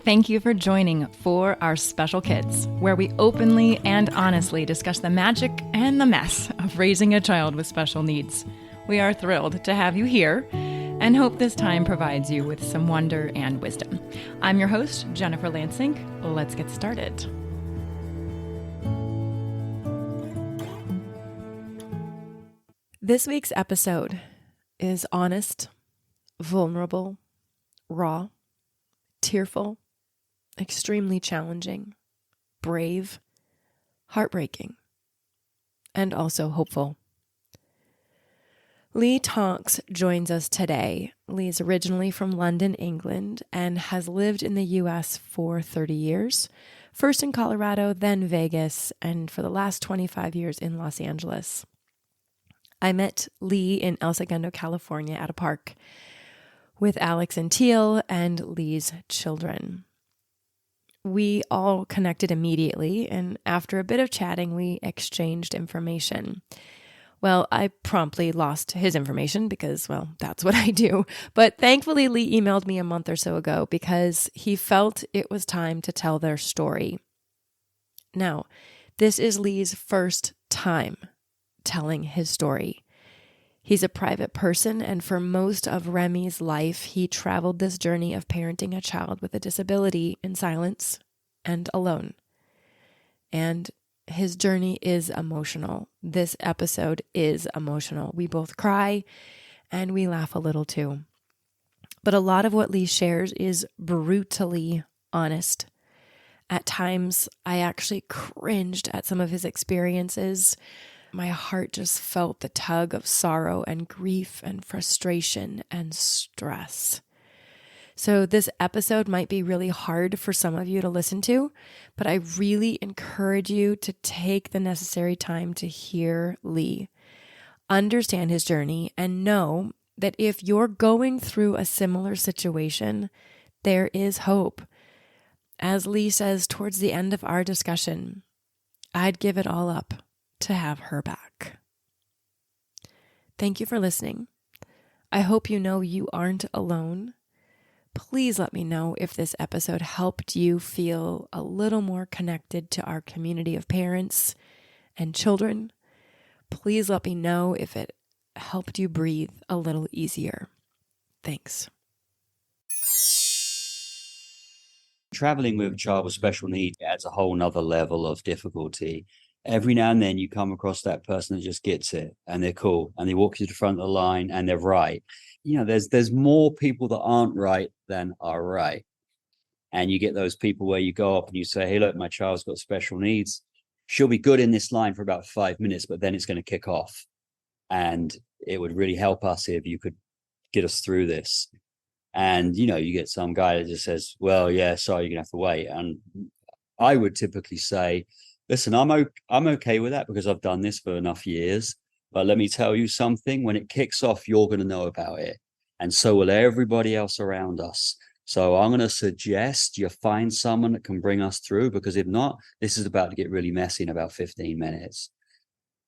Thank you for joining For Our Special Kids, where we openly and honestly discuss the magic and the mess of raising a child with special needs. We are thrilled to have you here and hope this time provides you with some wonder and wisdom. I'm your host, Jennifer Lansing. Let's get started. This week's episode is honest, vulnerable, raw, tearful, extremely challenging, brave, heartbreaking, and also hopeful. Lee Tonks joins us today. Lee's originally from London, England, and has lived in the U.S. for 30 years, first in Colorado, then Vegas, and for the last 25 years in Los Angeles. I met Lee in El Segundo, California at a park with Alex and Teal and Lee's children. We all connected immediately, and after a bit of chatting, we exchanged information. Well, I promptly lost his information because, well, that's what I do. But thankfully, Lee emailed me a month or so ago because he felt it was time to tell their story. Now, this is Lee's first time telling his story. He's a private person, and for most of Remy's life, he traveled this journey of parenting a child with a disability in silence and alone. And his journey is emotional. This episode is emotional. We both cry and we laugh a little too. But a lot of what Lee shares is brutally honest. At times, I actually cringed at some of his experiences. My heart just felt the tug of sorrow and grief and frustration and stress. So this episode might be really hard for some of you to listen to, but I really encourage you to take the necessary time to hear Lee, understand his journey, and know that if you're going through a similar situation, there is hope. As Lee says towards the end of our discussion, I'd give it all up to have her back. Thank you for listening. I hope you know you aren't alone. Please let me know if this episode helped you feel a little more connected to our community of parents and children. Please let me know if it helped you breathe a little easier. Thanks. Traveling with a child with special needs adds a whole nother level of difficulty. Every now and then you come across that person that just gets it and they're cool and they walk to the front of the line and they're right. You know, there's more people that aren't right than are right. And you get those people where you go up and you say, hey, look, my child's got special needs. She'll be good in this line for about 5 minutes, but then it's going to kick off. And it would really help us if you could get us through this. And, you know, you get some guy that just says, well, yeah, sorry, you're going to have to wait. And I would typically say, listen, I'm okay with that because I've done this for enough years. But let me tell you something, when it kicks off, you're going to know about it. And so will everybody else around us. So I'm going to suggest you find someone that can bring us through, because if not, this is about to get really messy in about 15 minutes.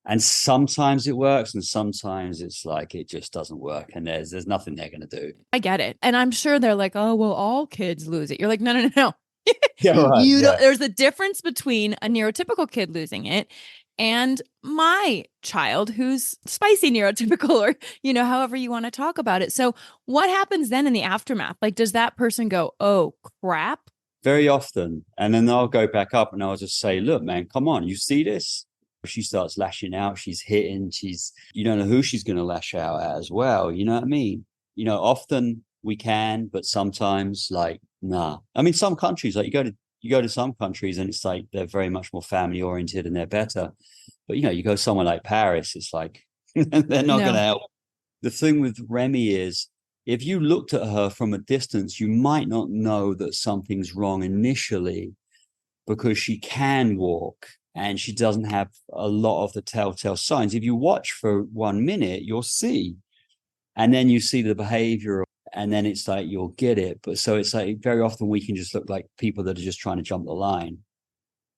And sometimes it works and sometimes it's like it just doesn't work and there's nothing they're going to do. I get it. And I'm sure they're like, oh, well, all kids lose it. You're like, no. Yeah, right, There's a difference between a neurotypical kid losing it and my child who's spicy neurotypical, or, you know, however you want to talk about it. So what happens then in the aftermath? Like, does that person go, oh, crap? Very often. And then I'll go back up and I'll just say, look, man, come on, you see this? She starts lashing out. She's hitting. You don't know who she's going to lash out at as well. You know what I mean? You know, often we can, but sometimes like, nah. I mean, some countries, like you go to some countries and it's like they're very much more family oriented and they're better. But, you know, you go somewhere like Paris, it's like they're not going to help. The thing with Remy is if you looked at her from a distance, you might not know that something's wrong initially because she can walk and she doesn't have a lot of the telltale signs. If you watch for 1 minute, you'll see. And then you see the behavior and then it's like you'll get it. But so it's like very often we can just look like people that are just trying to jump the line.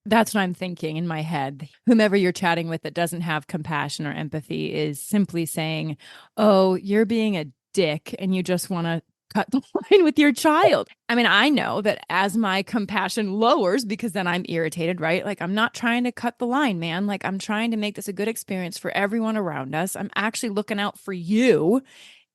That's what I'm thinking in my head. Whomever you're chatting with that doesn't have compassion or empathy is simply saying, oh, you're being a dick and you just want to cut the line with your child. I mean, I know that as my compassion lowers, because then I'm irritated, right? Like, I'm not trying to cut the line, man. Like, I'm trying to make this a good experience for everyone around us. I'm actually looking out for you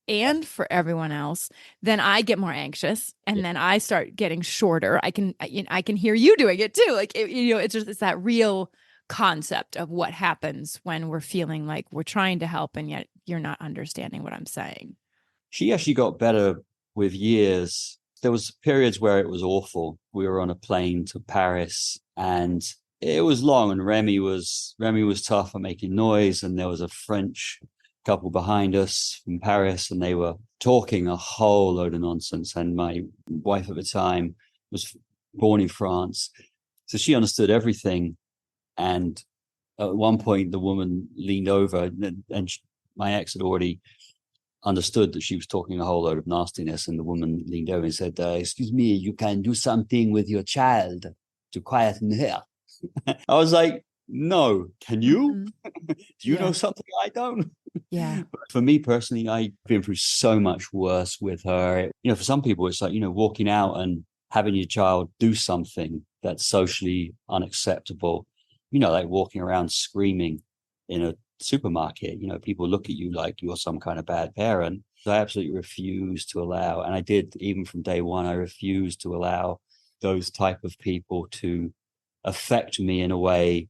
and for everyone else. Then I get more anxious, and then I start getting shorter. I can hear you doing it too. Like, it's that real concept of what happens when we're feeling like we're trying to help and yet you're not understanding what I'm saying. She actually got better with years. There was periods where it was awful. We were on a plane to Paris and it was long, and Remy was tough at making noise, and there was a French couple behind us from Paris, and they were talking a whole load of nonsense. And my wife at the time was born in France, so she understood everything. And at one point, the woman leaned over, and my ex had already understood that she was talking a whole load of nastiness, and the woman leaned over and said, "Excuse me, you can do something with your child to quieten her." I was like, "No, can you? Do you know something I don't?" Yeah. But for me personally, I've been through so much worse with her. For some people, it's like, walking out and having your child do something that's socially unacceptable, like walking around screaming in a supermarket. People look at you like you're some kind of bad parent. So I absolutely refuse to allow, and I did even from day one, I refused to allow those type of people to affect me in a way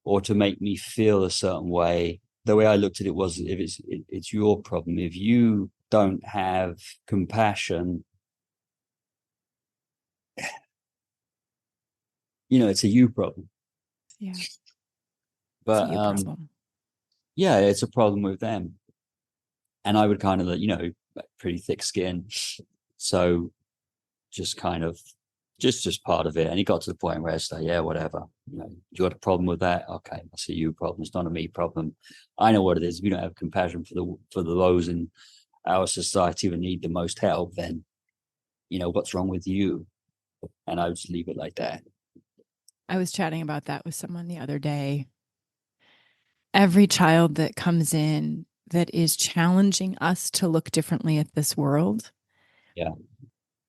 or to make me feel a certain way. The way I looked at it was, if it's your problem. If you don't have compassion, it's a you problem. Yeah. But it's a you problem. Yeah, it's a problem with them. And I would kind of, pretty thick skin. So just kind of, just part of it. And he got to the point where it's like, yeah, whatever. You got a problem with that? Okay, that's a you problem. It's not a me problem. I know what it is. If you don't have compassion for those in our society who need the most help, then what's wrong with you? And I would just leave it like that. I was chatting about that with someone the other day. Every child that comes in that is challenging us to look differently at this world, Yeah.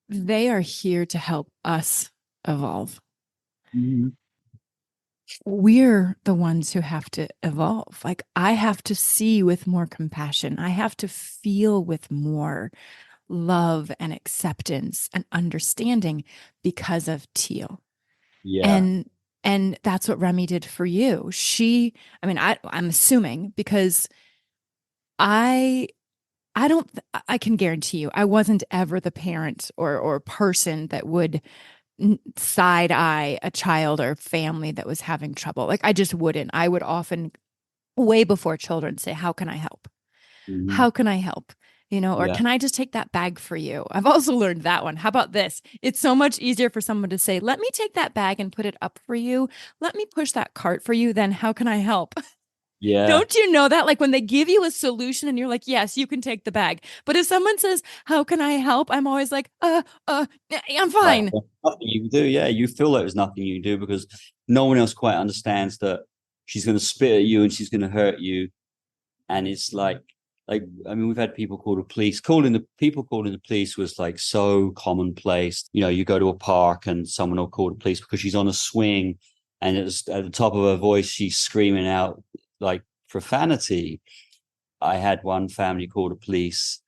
they are here to help us evolve. Mm-hmm. We're the ones who have to evolve. Like, I have to see with more compassion. I have to feel with more love and acceptance and understanding because of Teal. Yeah. And that's what Remy did for you. I'm assuming, because I I don't I can guarantee you I wasn't ever the parent or person that would side eye a child or family that was having trouble. Like, I just wouldn't. I would often, way before children, say, "How can I help? Mm-hmm. How can I help?" Or Yeah. "Can I just take that bag for you?" I've also learned that one. How about this? It's so much easier for someone to say, "Let me take that bag and put it up for you. Let me push that cart for you," than "How can I help?" Yeah. Don't you know that? Like, when they give you a solution and you're like, "Yes, you can take the bag." But if someone says, "How can I help?" I'm always like, I'm Right. fine. There's nothing you can do. Yeah. You feel like there's nothing you can do because no one else quite understands that she's going to spit at you and she's going to hurt you. And it's like, I mean, we've had people call the police. Calling the police was like so commonplace. You go to a park and someone will call the police because she's on a swing, and it's at the top of her voice, she's screaming out like profanity. I had one family call the police,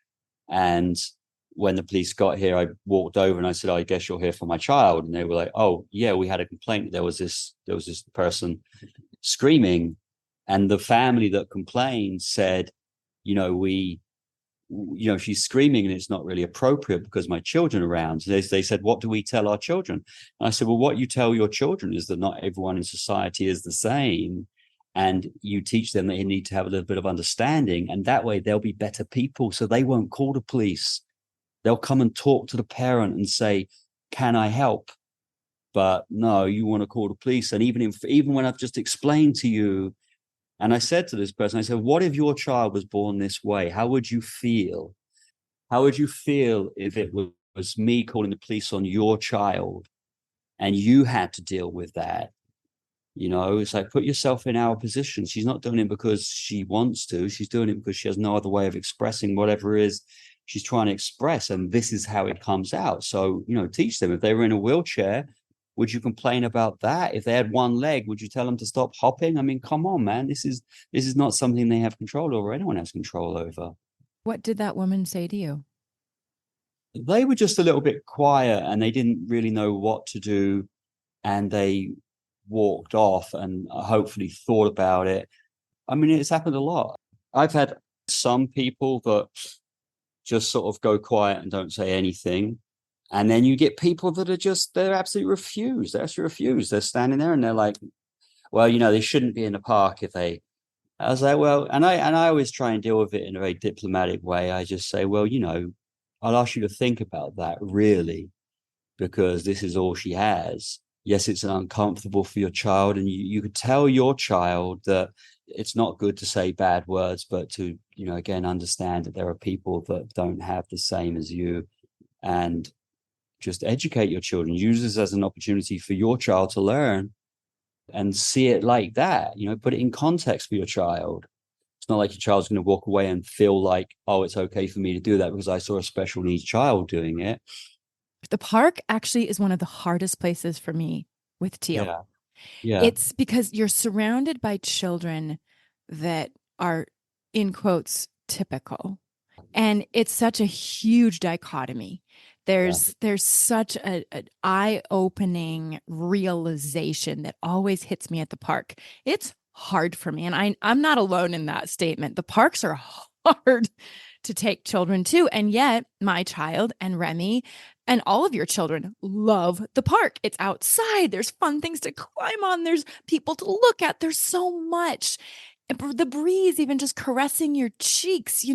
and when the police got here, I walked over and I said, "Oh, I guess you're here for my child." And they were like, "Oh, yeah, we had a complaint. There was this person screaming." And the family that complained said, we, she's screaming and it's not really appropriate because my children are around. So they said, "What do we tell our children?" And I said, "Well, what you tell your children is that not everyone in society is the same. And you teach them that they need to have a little bit of understanding. And that way they'll be better people. So they won't call the police. They'll come and talk to the parent and say, 'Can I help?' But no, you want to call the police." And even when I've just explained to you, and I said to this person, I said, "What if your child was born this way? How would you feel? How would you feel if it was me calling the police on your child and you had to deal with that?" It's like, put yourself in our position. She's not doing it because she wants to. She's doing it because she has no other way of expressing whatever is she's trying to express, and this is how it comes out. So, teach them. If they were in a wheelchair, would you complain about that? If they had one leg, would you tell them to stop hopping? I mean, come on, man. This is not something they have control over. Anyone has control over. What did that woman say to you? They were just a little bit quiet and they didn't really know what to do. And they walked off and hopefully thought about it. I mean, it's happened a lot. I've had some people that just sort of go quiet and don't say anything. And then you get people that they're absolutely refused. They're actually refused. They're standing there and they're like, well, they shouldn't be in the park if they. I was like, well, and I always try and deal with it in a very diplomatic way. I just say, well, I'll ask you to think about that really, because this is all she has. Yes, it's uncomfortable for your child, and you could tell your child that it's not good to say bad words, but to, again, understand that there are people that don't have the same as you, and just educate your children. Use this as an opportunity for your child to learn and see it like that. Put it in context for your child. It's not like your child's going to walk away and feel like, oh, it's okay for me to do that because I saw a special needs child doing it. The park actually is one of the hardest places for me with Teal. Yeah. Yeah. It's because you're surrounded by children that are, in quotes, typical. And it's such a huge dichotomy. There's such an eye-opening realization that always hits me at the park. It's hard for me. And I'm not alone in that statement. The parks are hard to take children to. And yet my child and Remy and all of your children love the park. It's outside. There's fun things to climb on. There's people to look at. There's so much. The breeze, even just caressing your cheeks,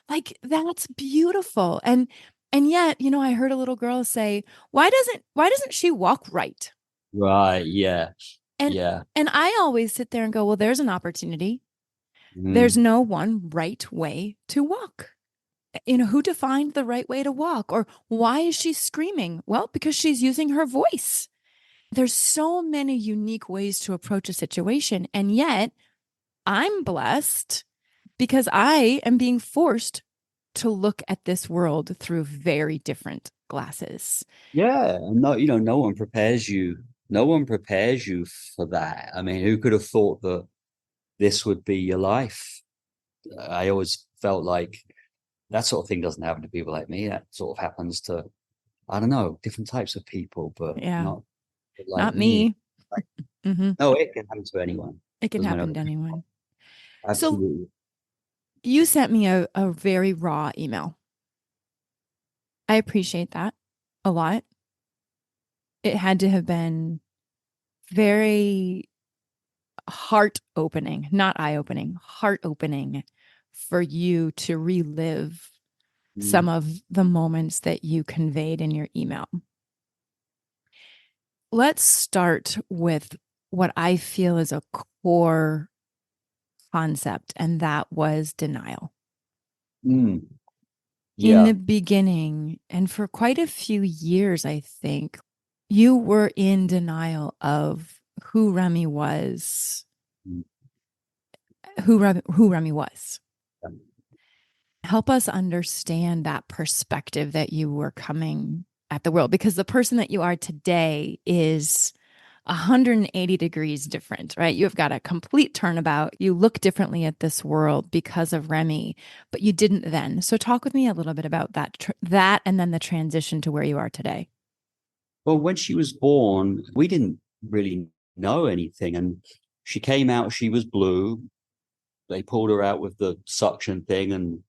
like that's beautiful. And yet, I heard a little girl say, why doesn't she walk right? Right. Yeah. And yeah. And I always sit there and go, well, there's an opportunity. Mm. There's no one right way to walk. Who defined the right way to walk? Or why is she screaming? Well, because she's using her voice. There's so many unique ways to approach a situation. And yet I'm blessed because I am being forced to look at this world through very different glasses. Yeah. No, no one prepares you. No one prepares you for that. I mean, who could have thought that this would be your life? I always felt like that sort of thing doesn't happen to people like me. That sort of happens to, I don't know, different types of people, but not like me. Like, no, it can happen to anyone. It can happen to anyone. Absolutely. So you sent me a very raw email. I appreciate that a lot. It had to have been very heart-opening, not eye-opening, heart-opening for you to relive some of the moments that you conveyed in your email. Let's start with what I feel is a core concept, and that was denial. Yeah. In the beginning, and for quite a few years, I think, you were in denial of who Remy was, who Remy was. Help us understand that perspective that you were coming at the world, because the person that you are today is 180 degrees different, right? You've got a complete turnabout. You look differently at this world because of Remy, but you didn't then. So talk with me a little bit about that and then the transition to where you are today. Well, when she was born, we didn't really know anything. And she came out, she was blue. They pulled her out with the suction thing, and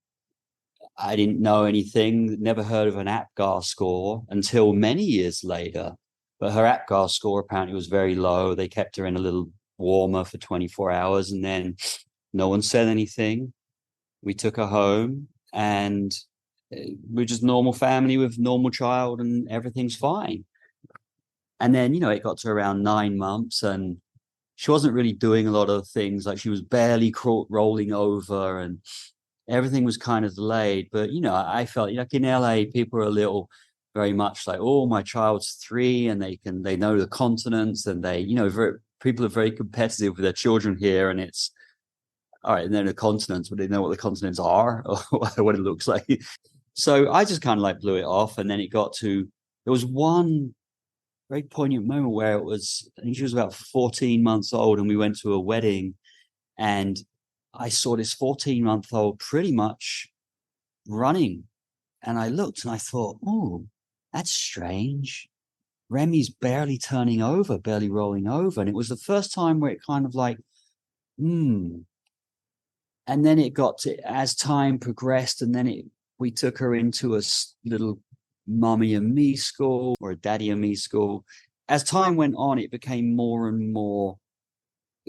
I didn't know anything, never heard of an APGAR score until many years later. But her APGAR score apparently was very low. They kept her in a little warmer for 24 hours, and then no one said anything. We took her home, and we're just normal family with normal child, and everything's fine. And then, it got to around 9 months, and she wasn't really doing a lot of things. Like, she was barely rolling over, and everything was kind of delayed. But, I felt like in LA, people are a little very much like, oh, my child's 3 and they know the continents, and people are very competitive with their children here. And it's all right. And then the continents, but they know what the continents are or what it looks like. So I just kind of like blew it off. And then there was one very poignant moment where I think she was about 14 months old, and we went to a wedding, and I saw this 14-month-old pretty much running. And I looked and I thought, oh, that's strange. Remy's barely turning over, barely rolling over. And it was the first time where it kind of like, And then it got to, as time progressed, and then we took her into a little mommy and me school, or a daddy and me school. As time went on, it became more and more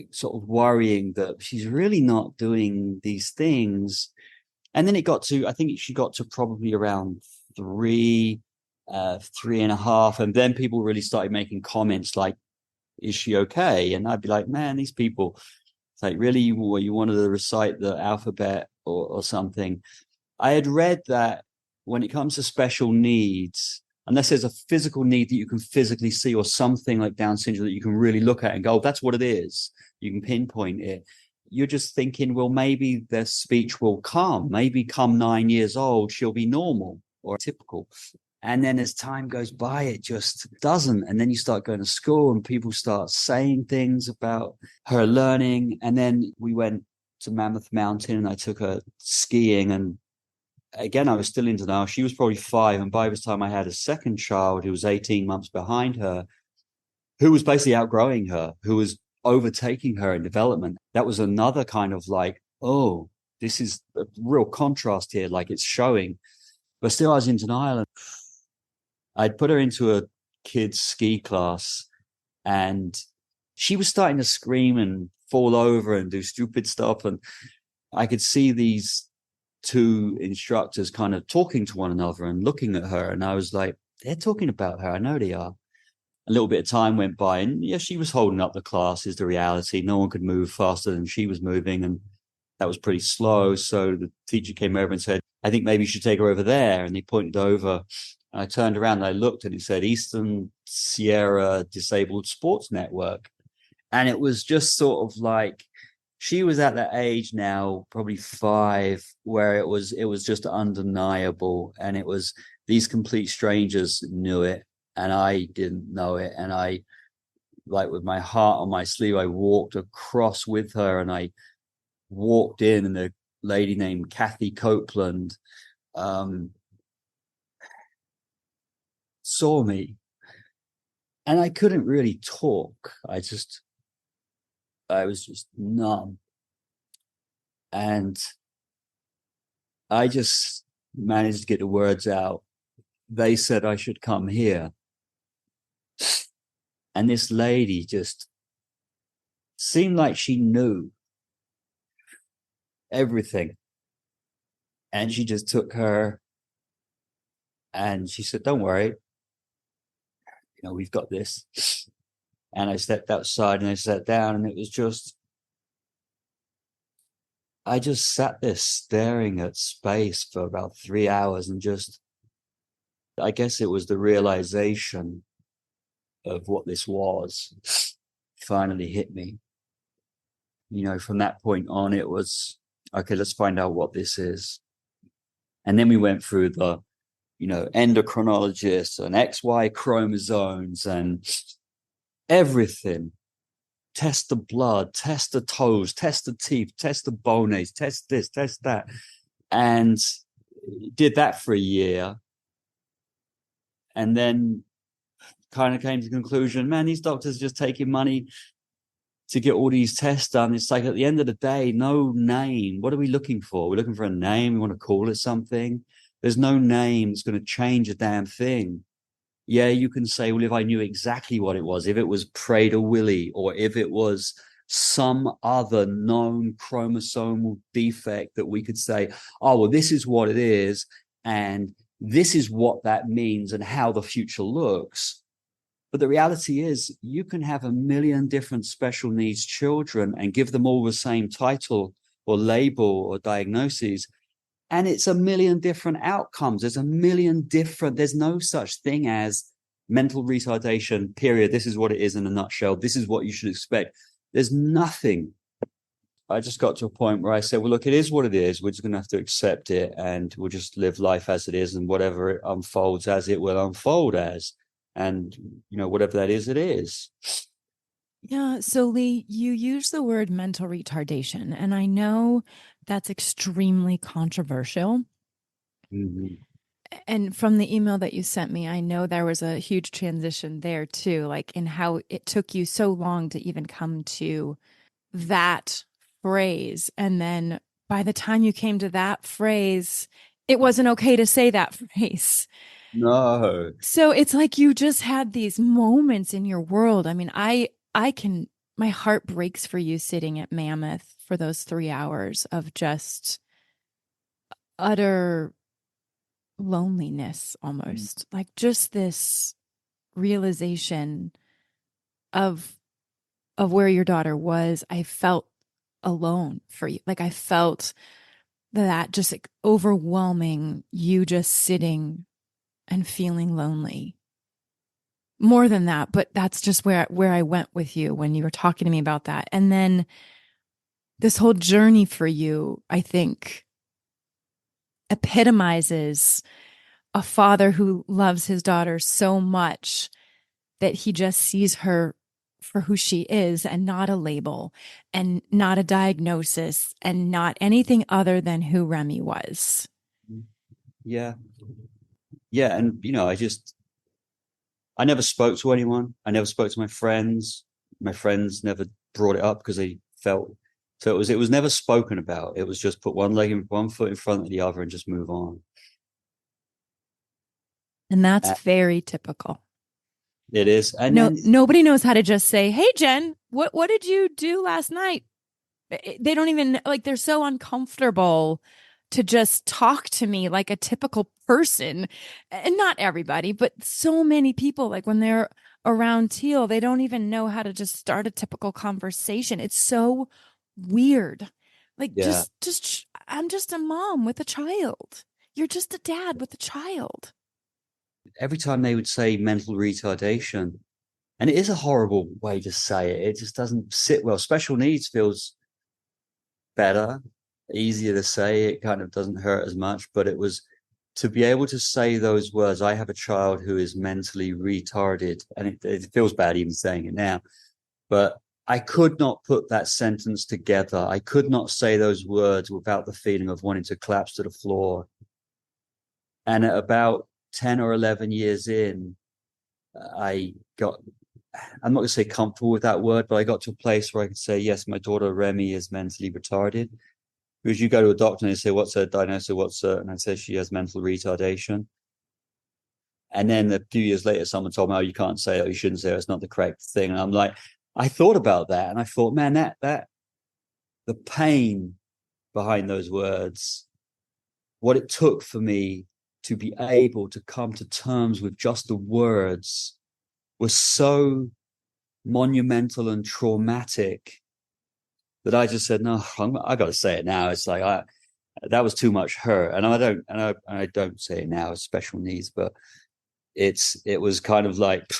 sort of worrying that she's really not doing these things. And then I think she got to probably around 3.5. And then people really started making comments like, is she okay? And I'd be like, man, these people, it's like, really, you wanted to recite the alphabet or something. I had read that when it comes to special needs, unless there's a physical need that you can physically see, or something like Down syndrome that you can really look at and go, oh, that's what it is, you can pinpoint it. You're just thinking, well, maybe their speech will come. Maybe come 9 years old, she'll be normal or typical. And then as time goes by, it just doesn't. And then you start going to school and people start saying things about her learning. And then we went to Mammoth Mountain and I took her skiing. And again, I was still in denial. She was probably 5. And by this time I had a second child who was 18 months behind her, who was basically outgrowing her, who was overtaking her in development. That was another kind of like, oh, this is a real contrast here. Like, it's showing. But still I was in denial. And I'd put her into a kids ski class and she was starting to scream and fall over and do stupid stuff. And I could see these 2 instructors kind of talking to one another and looking at her. And I was like, they're talking about her. I know they are. A little bit of time went by and yeah, she was holding up the class, is the reality. No one could move faster than she was moving. And that was pretty slow. So the teacher came over and said, I think maybe you should take her over there. And he pointed over. And I turned around and I looked and it said Eastern Sierra Disabled Sports Network. And it was just sort of like, she was at that age now, probably 5, where it was just undeniable. And it was, these complete strangers knew it and I didn't know it. And I, like, with my heart on my sleeve, I walked across with her and I walked in, and a lady named Kathy Copeland saw me, and I couldn't really talk. I was just numb, and I just managed to get the words out. They said I should come here, and this lady just seemed like she knew everything, and she just took her and she said, don't worry, we've got this. And I stepped outside and I sat down, and it was just, I just sat there staring at space for about 3 hours, and just, I guess it was the realization of what this was finally hit me. From that point on, it was, okay, let's find out what this is. And then we went through the, endocrinologists and XY chromosomes and everything. Test the blood, test the toes, test the teeth, test the bones, test this, test that. And did that for a year. And then kind of came to the conclusion, man, these doctors are just taking money to get all these tests done. It's like, at the end of the day, no name. What are we looking for? We're looking for a name. We want to call it something. There's no name that's going to change a damn thing. Yeah, you can say, well, if I knew exactly what it was, if it was Prader-Willi, or if it was some other known chromosomal defect that we could say, oh, well, this is what it is, and this is what that means and how the future looks. But the reality is, you can have 1 million different special needs children and give them all the same title or label or diagnoses, and it's 1 million different outcomes. There's no such thing as mental retardation, period. This is what it is in a nutshell. This is what you should expect. There's nothing. I just got to a point where I said, well, look, it is what it is. We're just going to have to accept it, and we'll just live life as it is, and whatever it unfolds as it will unfold as. And, whatever that is, it is. Yeah. So, Lee, you use the word mental retardation, and I know that's extremely controversial. Mm-hmm. And from the email that you sent me, I know there was a huge transition there too, like in how it took you so long to even come to that phrase. And then by the time you came to that phrase, it wasn't okay to say that phrase. No. So it's like you just had these moments in your world. I mean, I can my heart breaks for you sitting at Mammoth for those 3 hours of just utter loneliness, almost like just this realization of where your daughter was. I felt alone for you. Like I felt that just like overwhelming, you just sitting and feeling lonely. More than that, but that's just where I went with you when you were talking to me about that. And then this whole journey for you, I think, epitomizes a father who loves his daughter so much that he just sees her for who she is and not a label and not a diagnosis and not anything other than who Remy was. Yeah. Yeah. And, I never spoke to anyone. I never spoke to my friends. My friends never brought it up because they felt so it was never spoken about. It was just put one foot in front of the other and just move on. And that's Uh, very typical. It is. And No, then nobody knows how to just say, "Hey, Jen, what did you do last night?" They don't even like. They're so uncomfortable to just talk to me like a typical person, and not everybody, but so many people. Like when they're around Teal, they don't even know how to just start a typical conversation. It's so weird. Like yeah, I'm just a mom with a child. You're just a dad with a child. every time they would say mental retardation, and it is a horrible way to say it. It just doesn't sit well. Special needs feels better, easier to say. It kind of doesn't hurt as much, but it was to be able to say those words. I have a child who is mentally retarded, and it feels bad even saying it now, but I could not put that sentence together. I could not say those words without the feeling of wanting to collapse to the floor. And at about 10 or 11 years in, I got, I'm not going to say comfortable with that word, but I got to a place where I could say, yes, my daughter Remy is mentally retarded. Because you go to a doctor and they say, what's her diagnosis? And I say she has mental retardation. And then a few years later, someone told me, oh, you can't say that. You shouldn't say it. It's not the correct thing. And I'm like, I thought about that. And I thought, man, that the pain behind those words, what it took for me to be able to come to terms with just the words was so monumental and traumatic that I just said, no, I got to say it now. It's like, that was too much hurt. And I don't say it now as special needs, but it was kind of like,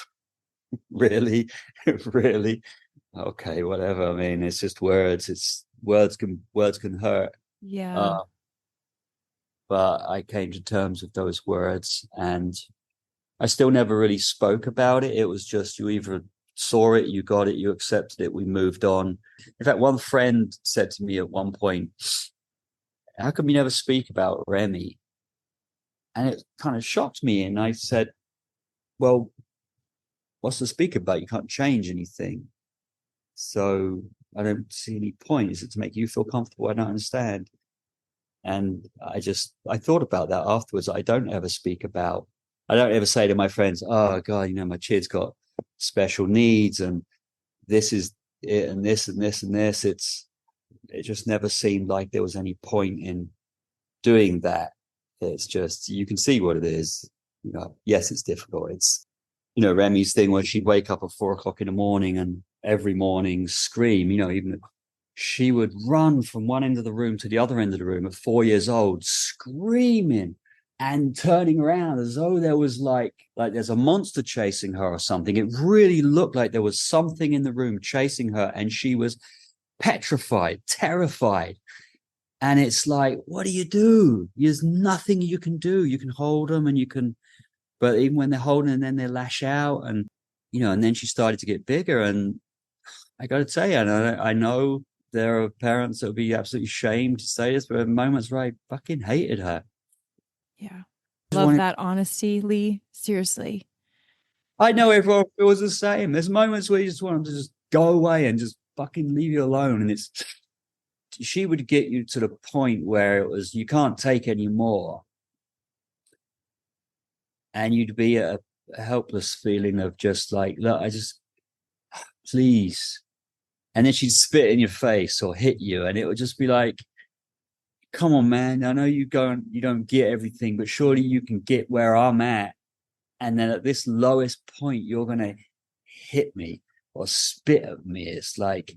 really, really, okay, whatever. I mean, it's just words. It's words can hurt. Yeah. Uh, but I came to terms with those words, and I still never really spoke about it. It was just you either saw it, you got it, you accepted it, we moved on. In fact, one friend said to me at one point, how come you never speak about Remy? And it kind of shocked me. And I said, well, what's to speak about? You can't change anything. So I don't see any point. Is it to make you feel comfortable? I don't understand. And I thought about that afterwards. I don't ever say to my friends, oh God, my kid's got special needs and this is it and this and this and this. It just never seemed like there was any point in doing that. It's just, you can see what it is. Yes, it's difficult. It's, Remy's thing where she'd wake up at 4 o'clock in the morning and every morning scream, even she would run from one end of the room to the other end of the room at 4 years old, screaming and turning around as though there was like there's a monster chasing her or something. It really looked like there was something in the room chasing her, and she was petrified, terrified. And it's like, what do you do? There's nothing you can do. You can hold them and you can, but even when they're holding and then they lash out and, and then she started to get bigger. And I got to tell you, I know there are parents that would be absolutely shamed to say this, but there are moments where I fucking hated her. Yeah. Love that honesty, Lee. Seriously. I know everyone feels the same. There's moments where you just want them to just go away and just fucking leave you alone. And she would get you to the point where it was, you can't take any more. And you'd be a helpless feeling of just like, look, please. And then she'd spit in your face or hit you. And it would just be like, come on, man. I know you don't get everything, but surely you can get where I'm at. And then at this lowest point, you're going to hit me or spit at me. It's like,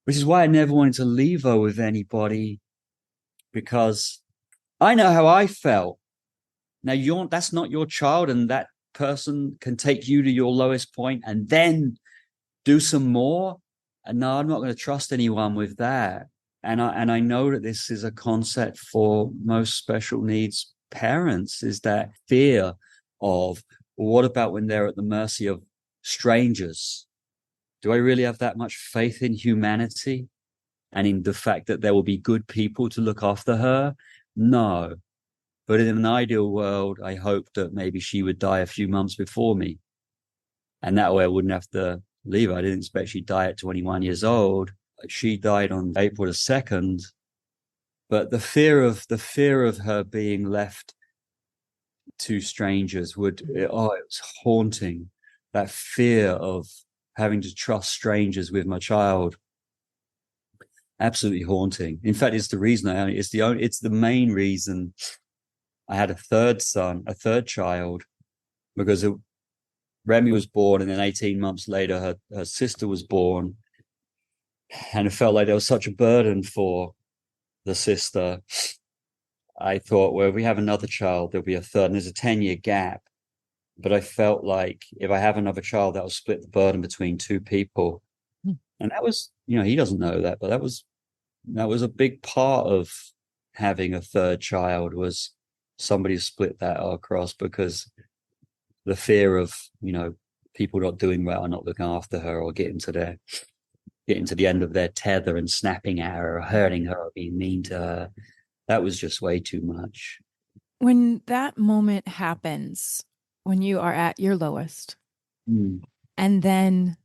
which is why I never wanted to leave her with anybody, because I know how I felt. Now that's not your child, and that person can take you to your lowest point and then do some more. And no, I'm not going to trust anyone with that. And I know that this is a concept for most special needs parents, is that fear of, well, what about when they're at the mercy of strangers? Do I really have that much faith in humanity and in the fact that there will be good people to look after her? No. But in an ideal world, I hope that maybe she would die a few months before me. And that way I wouldn't have to leave her. I didn't expect she'd die at 21 years old. She died on April the 2nd. But the fear of her being left to strangers it was haunting. That fear of having to trust strangers with my child. Absolutely haunting. In fact, it's the main reason I had a third child, because Remy was born, and then 18 months later, her sister was born. And it felt like there was such a burden for the sister. I thought, well, if we have another child, there'll be a third, and there's a 10-year gap. But I felt like if I have another child, that will split the burden between two people. And that was, he doesn't know that, but that was a big part of having a third child, was somebody split that across, because the fear of, people not doing well and not looking after her, or getting to the end of their tether and snapping at her or hurting her or being mean to her. That was just way too much. When that moment happens, when you are at your lowest, and then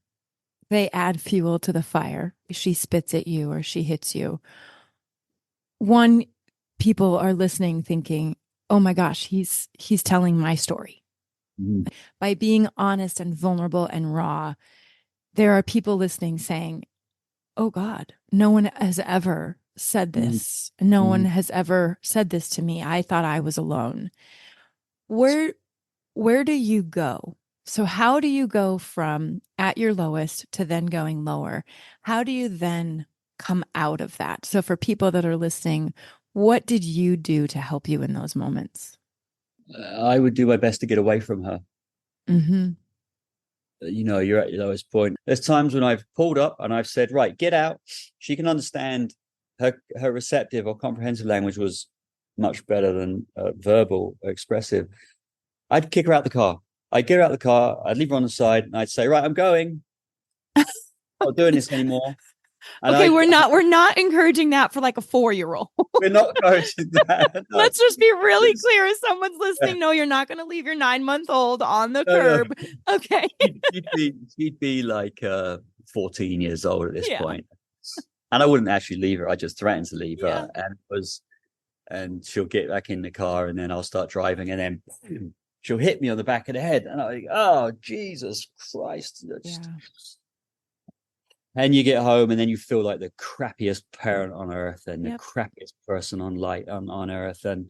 they add fuel to the fire, she spits at you or she hits you. One, people are listening thinking, oh my gosh, he's telling my story. By being honest and vulnerable and raw, there are people listening saying, oh God, no one has ever said this. No one has ever said this to me. I thought I was alone. Where do you go? So how do you go from at your lowest to then going lower? How do you then come out of that? So for people that are listening, what did you do to help you in those moments? I would do my best to get away from her. Mm-hmm. You're at your lowest point. There's times when I've pulled up and I've said, right, get out. She can understand. Her receptive or comprehensive language was much better than verbal or expressive. I'd kick her out the car. I'd get her out the car. I'd leave her on the side, and I'd say, right, I'm going. I'm not doing this anymore. And okay, we're not encouraging that for like a 4-year-old. We're not encouraging that. No. Let's just be really clear. If someone's listening, no, you're not going to leave your 9-month-old on the curb. No. Okay. she'd be like 14 years old at this point. And I wouldn't actually leave her. I just threatened to leave her. And she'll get back in the car, and then I'll start driving, and then she'll hit me on the back of the head. And I'm like, oh, Jesus Christ. And you get home, and then you feel like the crappiest parent on earth, and the crappiest person on earth, and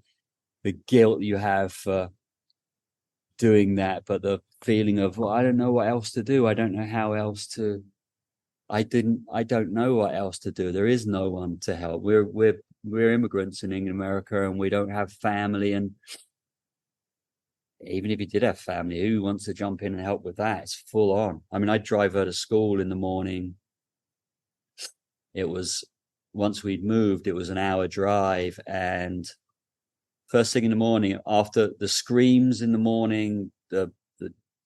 the guilt you have for doing that, but the feeling of, well, I don't know what else to do. I don't know how else to. I don't know what else to do. There is no one to help. We're immigrants in America, and we don't have family. And even if you did have family, who wants to jump in and help with that? It's full on. I mean, I'd drive her to school in the morning. It was, once we'd moved, it was an hour drive. And first thing in the morning, after the screams in the morning, the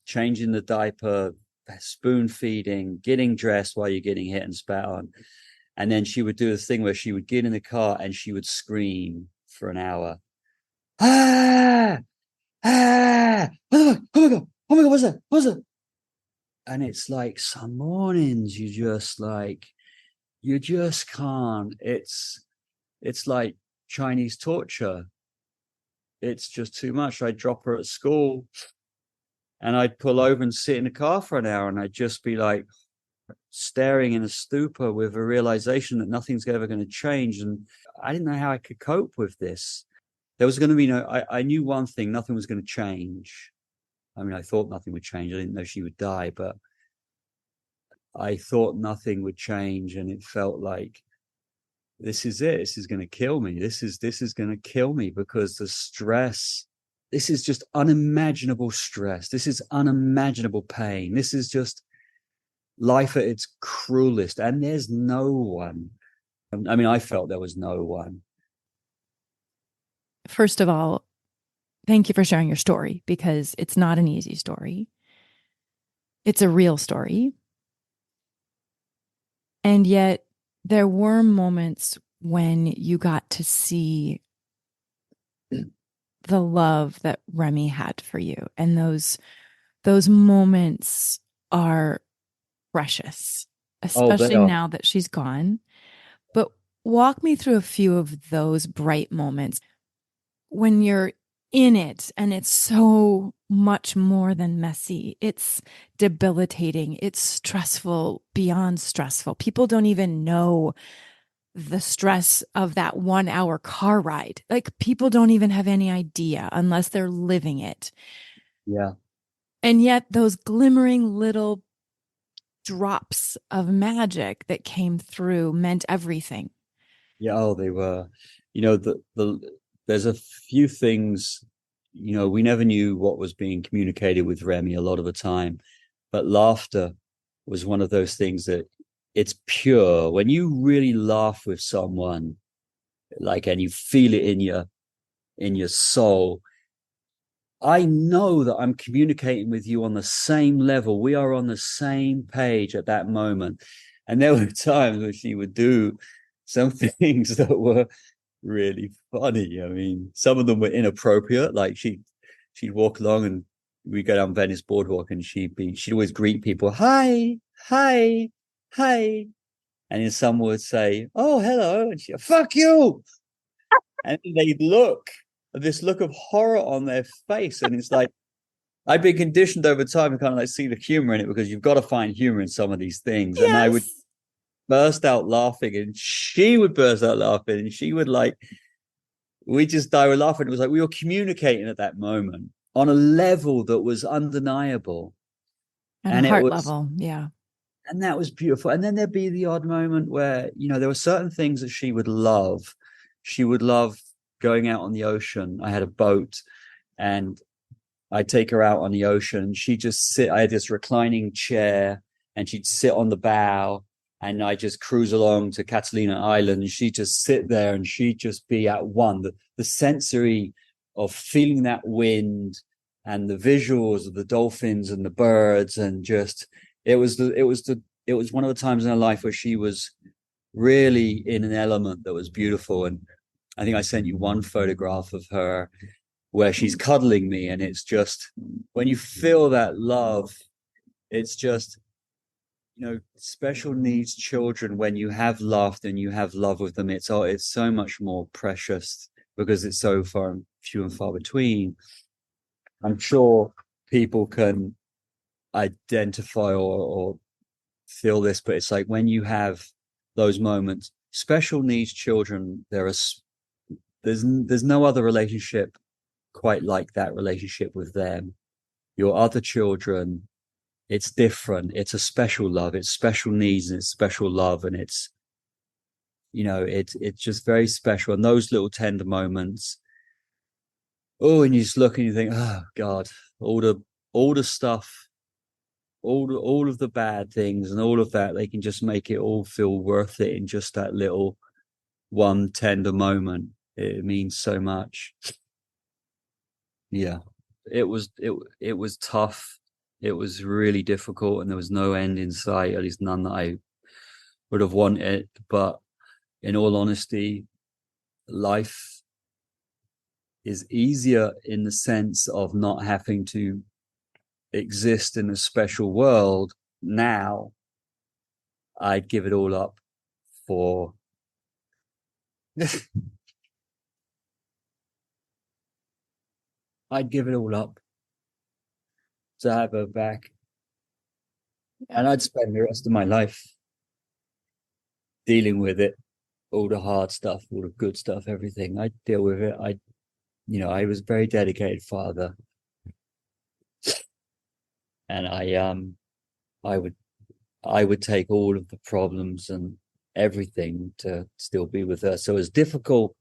changing the diaper, spoon feeding, getting dressed while you're getting hit and spat on. And then she would do this thing where she would get in the car and she would scream for an hour. Ah, ah, oh my God, oh my God, what's that? What's that? And it's like some mornings you just can't. It's like Chinese torture. It's just too much. I'd drop her at school and I'd pull over and sit in the car for an hour and I'd just be like staring in a stupor with a realization that nothing's ever going to change. And I didn't know how I could cope with this. There was going to be I knew one thing, nothing was going to change. I mean, I thought nothing would change. I didn't know she would die, but I thought nothing would change. And it felt like, this is it. This is going to kill me. This is going to kill me, because the stress, this is just unimaginable stress. This is unimaginable pain. This is just life at its cruelest. And there's no one. I mean, I felt there was no one. First of all, thank you for sharing your story, because it's not an easy story. It's a real story. And yet there were moments when you got to see the love that Remy had for you. And those moments are precious, especially now that she's gone. But walk me through a few of those bright moments when you're in it and it's so much more than messy. It's debilitating. It's stressful, beyond stressful. People don't even know the stress of that 1 hour car ride. Like, people don't even have any idea unless they're living it. Yeah. And yet those glimmering little drops of magic that came through meant everything. Yeah. Oh, they were, there's a few things, we never knew what was being communicated with Remy a lot of the time, but laughter was one of those things that it's pure. When you really laugh with someone, and you feel it in your soul, I know that I'm communicating with you on the same level. We are on the same page at that moment. And there were times when she would do some things that were really funny. I mean, some of them were inappropriate. Like she'd walk along and we go down Venice Boardwalk and she'd always greet people, hi, hi, hi. And then some would say, oh, hello. And she'd, fuck you. And they'd look, this look of horror on their face. And it's like, I'd been conditioned over time to kind of like see the humor in it, because you've got to find humor in some of these things. Yes. And I would burst out laughing and she would burst out laughing and she would we just die with laughing. It was like we were communicating at that moment on a level that was undeniable. At a heart level, yeah. And that was beautiful. And then there'd be the odd moment where, there were certain things that she would love. She would love going out on the ocean. I had a boat and I'd take her out on the ocean. She'd just sit, I had this reclining chair and she'd sit on the bow and I just cruise along to Catalina Island and she'd just sit there and she'd just be at one. The sensory of feeling that wind and the visuals of the dolphins and the birds, and just, it was one of the times in her life where she was really in an element that was beautiful. And I think I sent you one photograph of her where she's cuddling me, and it's just, when you feel that love, it's just, special needs children, when you have laughter and you have love with them, it's so much more precious because it's so few and far between. I'm sure people can identify or feel this, but it's like when you have those moments, special needs children, there's no other relationship quite like that relationship with them. Your other children, it's different. It's a special love. It's special needs and it's special love, and it's just very special. And those little tender moments, and you just look and you think, oh God, all the stuff all of the bad things and all of that, they can just make it all feel worth it in just that little one tender moment. It means so much. Yeah, it was tough. It was really difficult, and there was no end in sight, at least none that I would have wanted. But in all honesty, life is easier in the sense of not having to exist in a special world. Now I'd give it all up for I'd give it all up to have her back. And I'd spend the rest of my life dealing with it, all the hard stuff, all the good stuff, everything. I'd deal with it. I was a very dedicated father. And I would I would take all of the problems and everything to still be with her. So it's difficult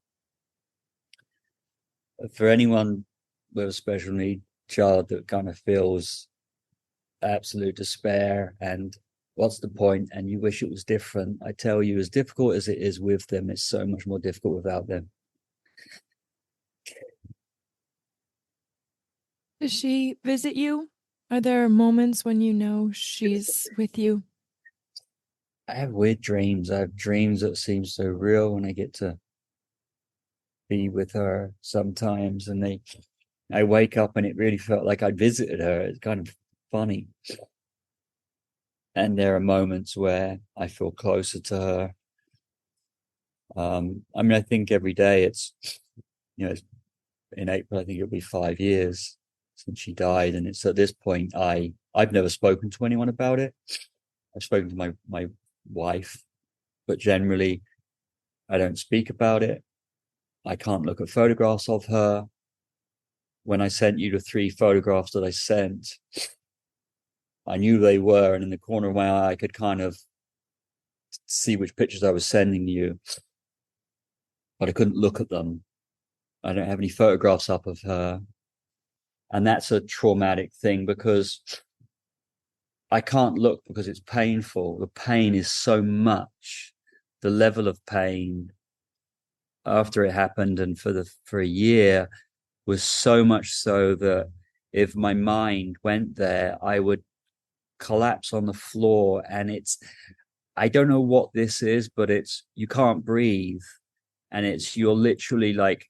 for anyone with a special need child that kind of feels absolute despair and what's the point, and you wish it was different. I tell you, as difficult as it is with them, it's so much more difficult without them. Does she visit you? Are there moments when you know she's with you? I have weird dreams. I have dreams that seem so real when I get to be with her sometimes, and I wake up and it really felt like I'd visited her. It's kind of funny. And there are moments where I feel closer to her. I mean, I think every day it's in April, I think it'll be 5 years since she died. And it's at this point, I've never spoken to anyone about it. I've spoken to my wife, but generally I don't speak about it. I can't look at photographs of her. When I sent you the 3 photographs that I sent, I knew they were, and in the corner of my eye, I could kind of see which pictures I was sending you, but I couldn't look at them. I don't have any photographs up of her. And that's a traumatic thing because I can't look because it's painful. The pain is so much. The level of pain after it happened and for a year was so much so that if my mind went there, I would collapse on the floor. And I don't know what this is, but you can't breathe. And you're literally like,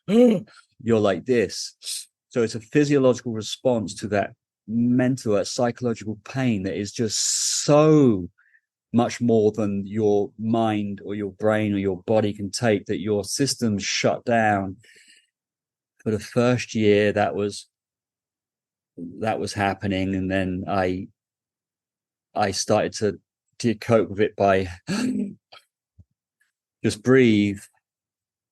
you're like this. So it's a physiological response to that mental, psychological pain that is just so much more than your mind or your brain or your body can take, that your system's shut down. For the first year, that was happening, and then I started to cope with it by just breathe.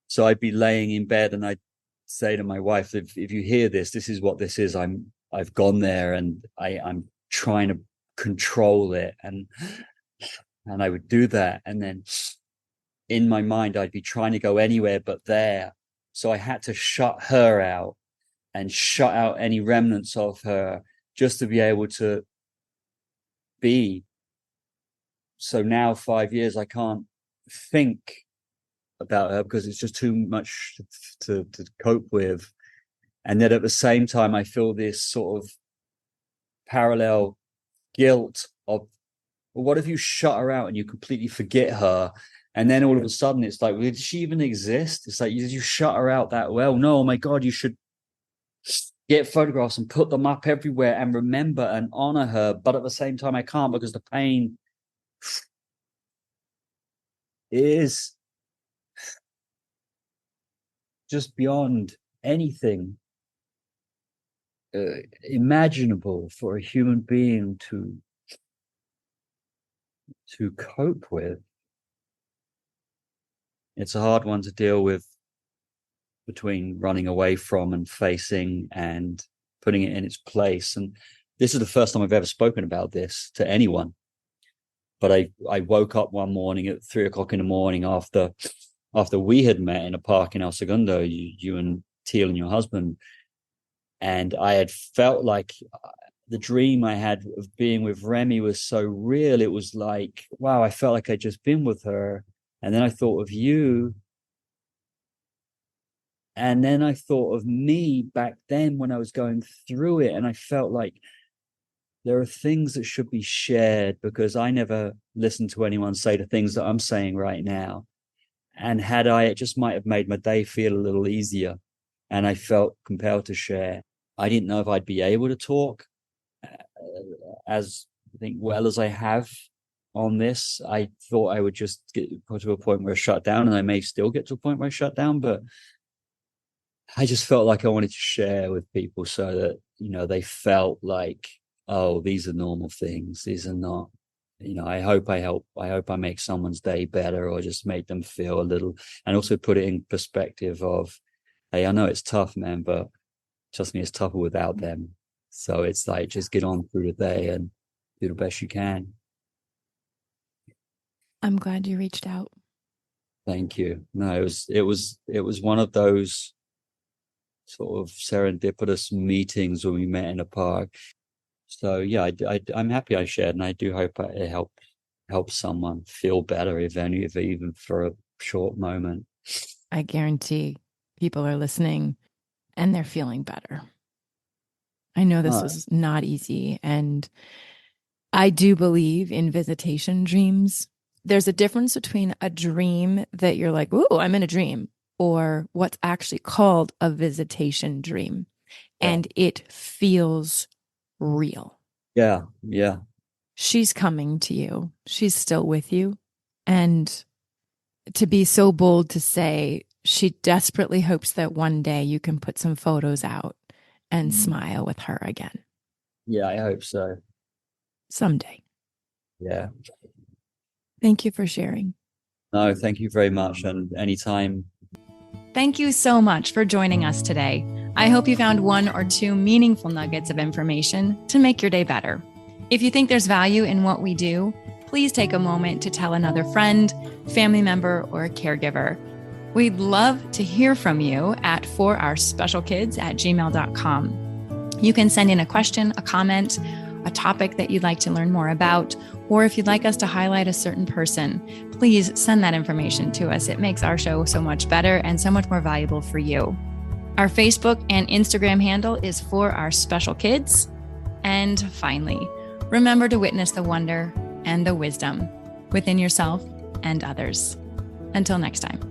So I'd be laying in bed and I'd say to my wife, if you hear this is what this is. I've gone there and I'm trying to control it, and I would do that, and then in my mind I'd be trying to go anywhere but there. So I had to shut her out and shut out any remnants of her just to be able to be. So now 5 years I can't think about her because it's just too much to cope with. And then at the same time I feel this sort of parallel guilt of, well, what if you shut her out and you completely forget her, and then all of a sudden it's like, well, did she even exist? It's like, did you shut her out that well? No, oh my God, you should get photographs and put them up everywhere and remember and honor her. But at the same time I can't because the pain is just beyond anything imaginable for a human being to cope with. It's a hard one to deal with, between running away from and facing and putting it in its place. And this is the first time I've ever spoken about this to anyone. But I woke up one morning at 3:00 in the morning after we had met in a park in El Segundo, you and Teal and your husband, and I had felt like the dream I had of being with Remy was so real. It was like, wow, I felt like I'd just been with her. And then I thought of you. And then I thought of me back then when I was going through it. And I felt like there are things that should be shared, because I never listened to anyone say the things that I'm saying right now. And had I, it just might have made my day feel a little easier. And I felt compelled to share. I didn't know if I'd be able to talk as I think well as I have on this. I thought I would just get to a point where I shut down, and I may still get to a point where I shut down, but I just felt like I wanted to share with people so that, they felt like, oh, these are normal things. These are not, I hope I help. I hope I make someone's day better, or just make them feel a little, and also put it in perspective of, hey, I know it's tough, man, but trust me, it's tougher without them. So it's like, just get on through the day and do the best you can. I'm glad you reached out. Thank you. No, it was one of those sort of serendipitous meetings when we met in a park. So yeah, I'm happy I shared, and I do hope it helps someone feel better, if even for a short moment. I guarantee people are listening and they're feeling better. I know this was not easy, and I do believe in visitation dreams. There's a difference between a dream that you're like, ooh, I'm in a dream, or what's actually called a visitation dream. Yeah. And it feels real. Yeah. She's coming to you. She's still with you. And to be so bold to say she desperately hopes that one day you can put some photos out and smile with her again. Yeah, I hope so. Someday. Yeah. Thank you for sharing. No, thank you very much. And anytime. Thank you so much for joining us today. I hope you found one or two meaningful nuggets of information to make your day better. If you think there's value in what we do, please take a moment to tell another friend, family member, or a caregiver. We'd love to hear from you at forourspecialkids@gmail.com. You can send in a question, a comment, a topic that you'd like to learn more about, or if you'd like us to highlight a certain person, please send that information to us. It makes our show so much better and so much more valuable for you. Our Facebook and Instagram handle is For Our Special Kids. And finally, remember to witness the wonder and the wisdom within yourself and others. Until next time.